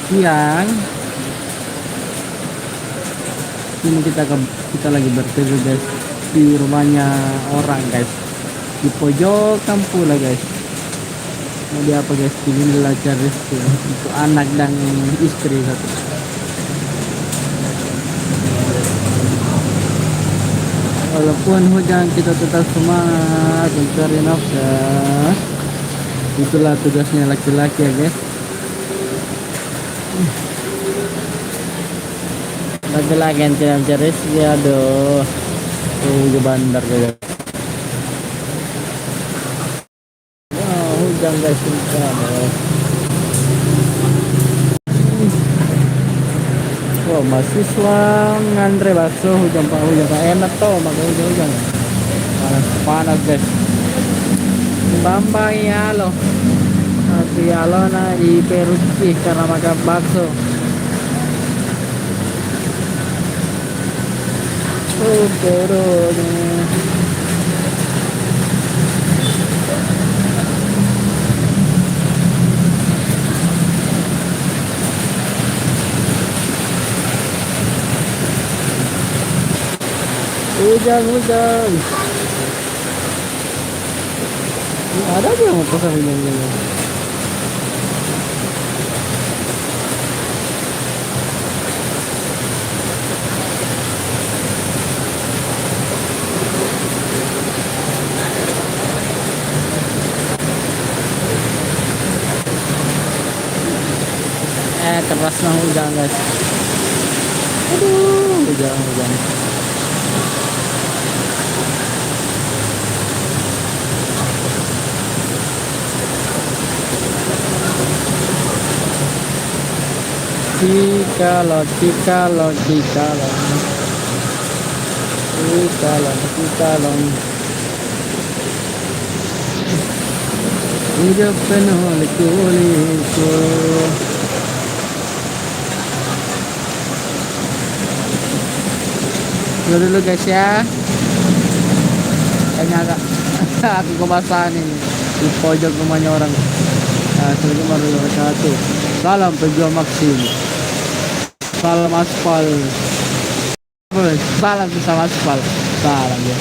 siang. Ini kita lagi berteduh guys di rumahnya orang guys, di pojokan pula guys. Mau dia apa guys, inilah cari itu anak dan istri satu. Walaupun hujan kita tetap semangat mencari nafkah. Itulah tugasnya laki-laki ya guys. Laki-laki yang tidak mencari rezeki, aduh, ke bandar guys. Wah, hujan guys, hujan. Wah, mahasiswa ngantri bakso hujan pak enak tuh, makan hujan-hujan. Panas guys. Bambang ya lo, na di Peruci karena makan bakso. Turun. Hujan. Ada aja yang mau pesan hujan. Kerasnya hujan guys. Aduh, hujan. Cikalon. Hidup penuh liku-liku. Dulu guys ya. Kayaknya aku kebasahan ini di pojok rumahnya orang. Assalamualaikum warahmatullahi wabarakatuh. Salam penjual Maksim. Salam aspal. Salam aspal. Salam ya.